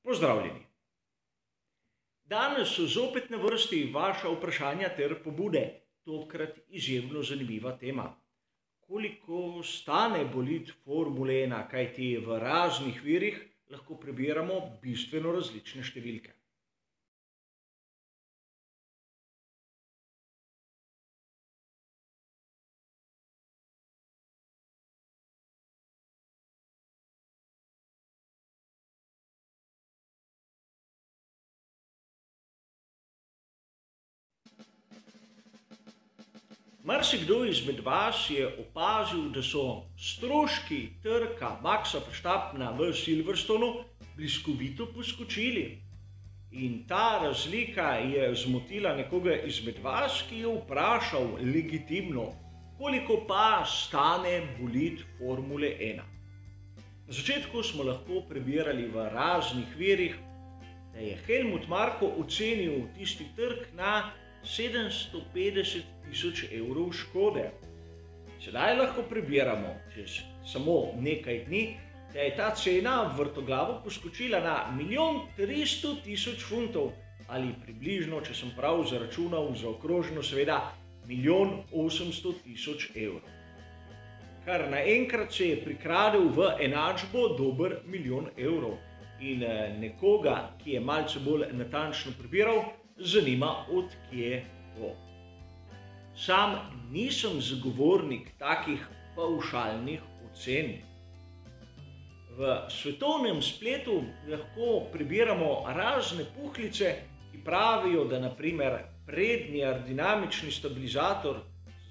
Pozdravljeni! Danes so zopet na vrsti vaša vprašanja ter pobude. Tokrat izjemno zanimiva tema. Koliko stane bolid Formule 1, kajti v raznih virih lahko prebiramo bistveno različne številke. Marsikdo izmed vas je opazil, da so stroški trka Maxa Verstappena v Silverstonu bliskovito poskočili. In ta razlika je zmotila nekoga izmed vas, ki je vprašal legitimno, koliko pa stane bolid Formule 1. Na začetku smo lahko prebirali v raznih virih, da je Helmut Marko ocenil tisti trk na 750.000 evrov škode. Sedaj lahko prebiramo čez samo nekaj dni, da je ta cena vrtoglavo poskočila na 1.300.000 funtov ali približno, če sem prav zaračunal, zaokroženo seveda, 1.800.000 evrov. Kar naenkrat se je prikradel v enačbo dober 1 milijon evrov in nekoga, ki je malce bolj natančno prebiral, zanima, od kje bo. Sam nisem zagovornik takih pavšalnih ocen. V svetovnem spletu lahko prebiramo razne puhlice, ki pravijo, da na primer prednji aerodinamični stabilizator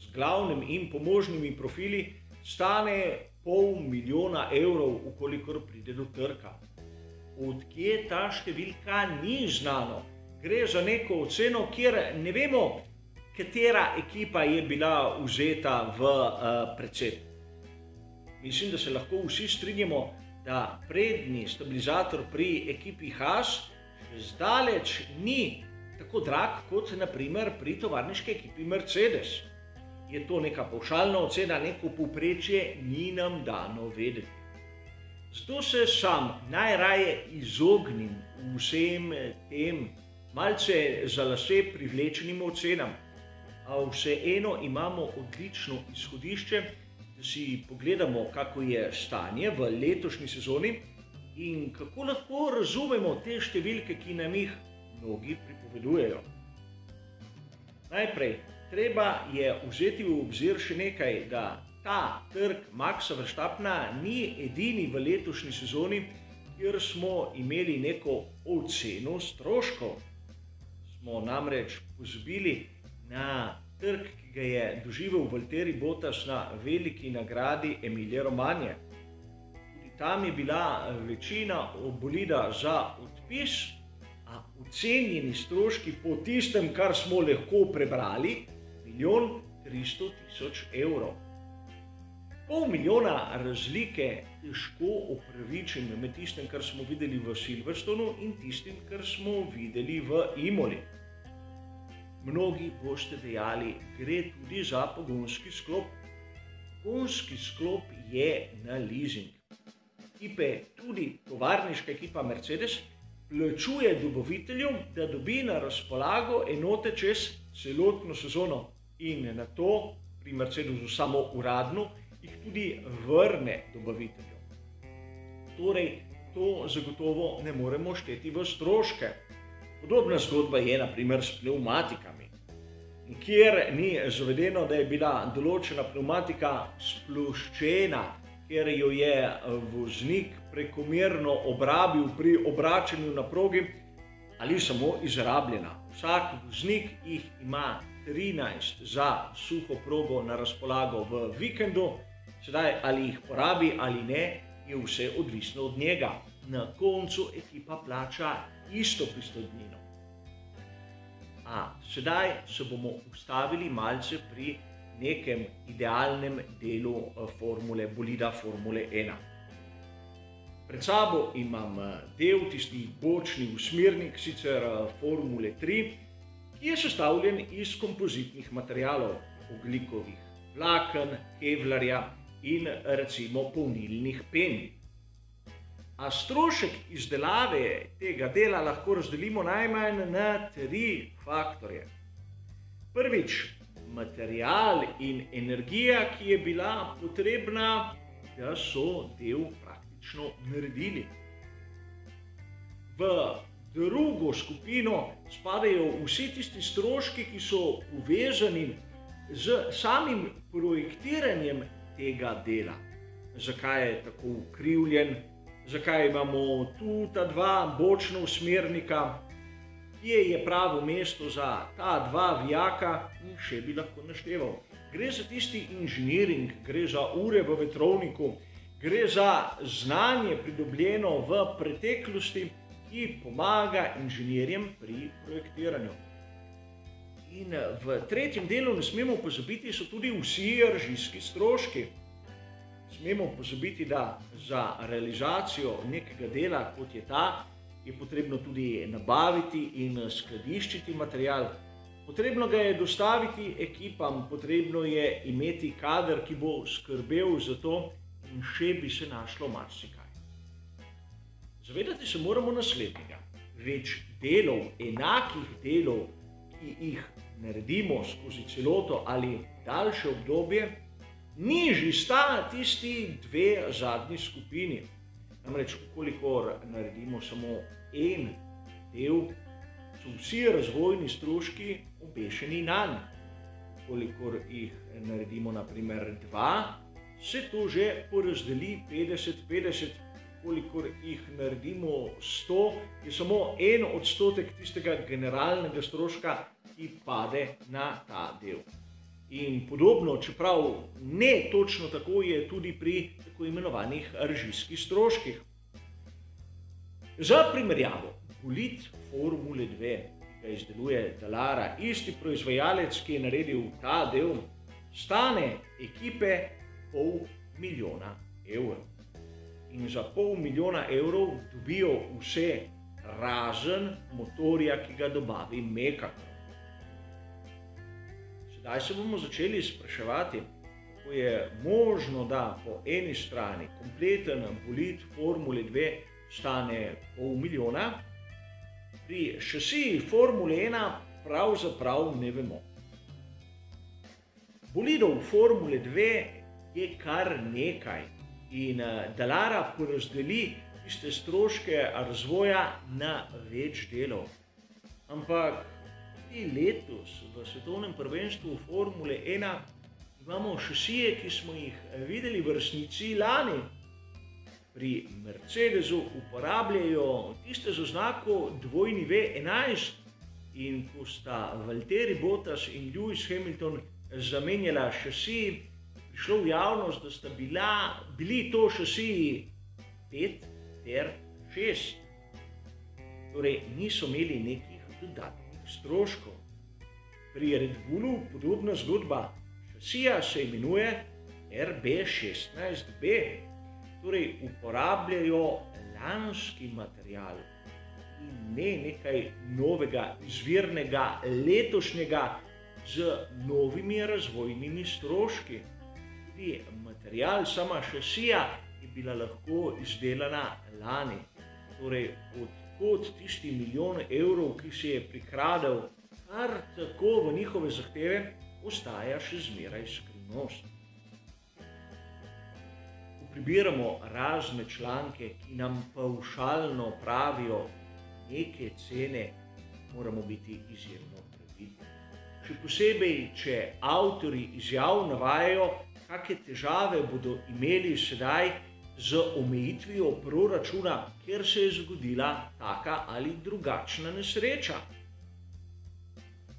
z glavnim in pomožnimi profili stane $500.000 evrov, ukolikor pride do trka. Od kje ta številka ni znano. Gre za neko oceno, kjer ne vemo, katera ekipa je bila vzeta v precep. Mislim, da se lahko vsi strinjamo, da prednji stabilizator pri ekipi Haas še zdaleč ni tako drag kot na primer pri tovarniški ekipi Mercedes. Je to neka pavšalna ocena, neko povprečje, ni nam dano vedeti. Zato se sam najraje izognim vsem tem malce za lase privlečenim ocenam, a vseeno imamo odlično izhodišče, da si pogledamo, kako je stanje v letošnji sezoni in kako lahko razumemo te številke, ki nam jih mnogi pripovedujejo. Najprej, treba je vzeti v obzir še nekaj, da ta trk Maxa Verstappena ni edini v letošnji sezoni, kjer smo imeli neko oceno stroškov. Smo namreč pozabili na trk, ki ga je doživel Valtteri Bottas na veliki nagradi Emilie Romagna. Tudi tam je bila večina bolida za odpis, a ocenjeni stroški po tistem, kar smo lahko prebrali, 1.300.000 evrov. $500.000 milijona razlike težko opravičim med tistim, kar smo videli v Silverstonu in tistim, kar smo videli v Imoli. Mnogi boste dejali, gre tudi za pogonski sklop. Pogonski sklop je na leasing. Tudi tovarniška ekipa Mercedes plačuje dobavitelju, da dobi na razpolago enote čez celotno sezono in na to pri Mercedesu samo uradno jih tudi vrne dobavitelju. Torej, to zagotovo ne moremo šteti v stroške. Podobna zgodba je na primer s pnevmatikami, kjer ni zavedeno, da je bila določena pnevmatika sploščena, ker jo je voznik prekomerno obrabil pri obračanju na progi ali samo izrabljena. Vsak voznik jih ima 13 za suho progo na razpolago v vikendu, sedaj ali jih porabi ali ne, je vse odvisno od njega. Na koncu ekipa plača isto pristojbino. Sedaj se bomo ustavili malce pri nekem idealnem delu bolida Formule 1. Pred sabo imam del, tisti bočni usmernik, sicer Formule 3, ki je sestavljen iz kompozitnih materialov, ogljikovih vlaken, kevlarja in recimo polnilnih pen. A strošek izdelave tega dela lahko razdelimo najmanj na 3 faktorje. Prvič, material in energija, ki je bila potrebna, da so del praktično naredili. V drugo skupino spadajo vsi tisti stroški, ki so povezani z samim projektiranjem tega dela. Zakaj je tako ukrivljen, zakaj imamo tu ta 2 bočna usmernika, kje je pravo mesto za ta 2 vijaka in še bi lahko našteval. Gre za tisti inženiring, gre za ure v vetrovniku, gre za znanje pridobljeno v preteklosti, ki pomaga inženirjem pri projektiranju. In v tretjem delu ne smemo pozabiti, so tudi vsi režijski stroški. Smemo pozabiti, da za realizacijo nekega dela, kot je ta, je potrebno tudi nabaviti in skladiščiti material. Potrebno ga je dostaviti ekipam, potrebno je imeti kader, ki bo skrbel za to in še bi se našlo marsikaj. Zavedati se moramo naslednjega. Več delov, enakih delov, ki jih naredimo skozi celoto ali daljše obdobje, nižji sta tisti 2 zadnji skupini. Namreč, kolikor naredimo samo en del, so vsi razvojni stroški obešeni nanj. Kolikor jih naredimo na primer 2, se to že porazdeli 50-50. Kolikor jih naredimo 100, je samo 1% tistega generalnega stroška, ki pade na ta del. In podobno, čeprav ne točno tako, je tudi pri tako imenovanih režijskih stroških. Za primerjavo, bolit Formule 2, ki ga izdeluje Dallara, isti proizvajalec, ki je naredil ta del, stane ekipe $500,000 evrov. In za $500,000 evrov dobijo vse, razen motorja, ki ga dobavi Mekator. Sedaj se bomo začeli spraševati, kako je možno, da po eni strani kompleten bolid Formule 2 stane $500,000, pri šasiji Formule 1 pravzaprav ne vemo. Bolidov Formule 2 je kar nekaj. In Dallara porazdeli tiste stroške razvoja na več delov. Ampak tudi letos v svetovnem prvenstvu Formule 1 imamo šasije, ki smo jih videli v resnici lani. Pri Mercedesu uporabljajo tiste z oznako W11 in ko sta Valtteri Bottas in Lewis Hamilton zamenjala šasiji, prišlo v javnost, da sta bili to šasiji 5 ter 6. Torej niso imeli nekih dodatnih stroškov. Pri Red Bullu podobna zgodba. Šasija se imenuje RB16B. Torej uporabljajo lanski material in ne nekaj novega, izvirnega, letošnjega z novimi razvojnimi stroški. Tudi material, sama šasija je bila lahko izdelana lani. Torej, odkot tisti $1,000,000 evrov, ki se je prikradel kar tako v njihove zahteve, ostaja še zmeraj skrivnost. Ko prebiramo razne članke, ki nam pavšalno pravijo neke cene, moramo biti izjemno previdni. Še posebej, če avtorji izjav navajajo, kakšne težave bodo imeli sedaj z omejitvijo proračuna, ker se je zgodila taka ali drugačna nesreča.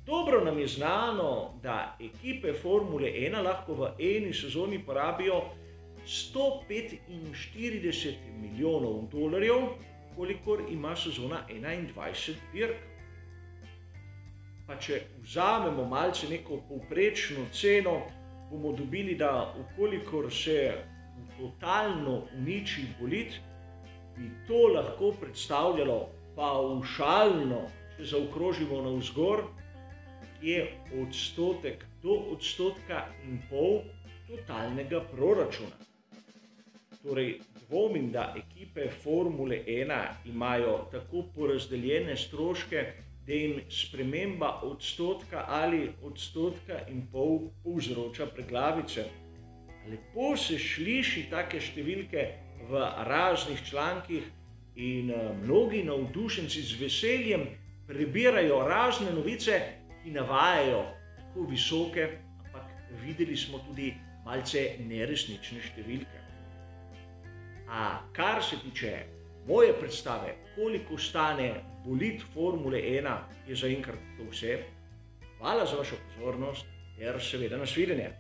Dobro nam je znano, da ekipe Formule 1 lahko v eni sezoni porabijo $145 milijonov, kolikor ima sezona 21 dirk. Pa če vzamemo malce neko povprečno ceno, bomo dobili, da ukolikor se totalno uniči bolid, bi to lahko predstavljalo pavšalno, če zaokrožimo navzgor, je 1% do 1,5% totalnega proračuna. Torej, dvomim, da ekipe Formule 1 imajo tako porazdeljene stroške, da jim sprememba odstotka ali odstotka in pol povzroča preglavice. Lepo se sliši take številke v raznih člankih in mnogi navdušenci z veseljem prebirajo razne novice, ki navajajo tako visoke, ampak videli smo tudi malce neresnične številke. A kar se tiče moje predstave, koliko stane bolid Formule 1, je zaenkrat to vse. Hvala za vašo pozornost ter seveda nasvidenje.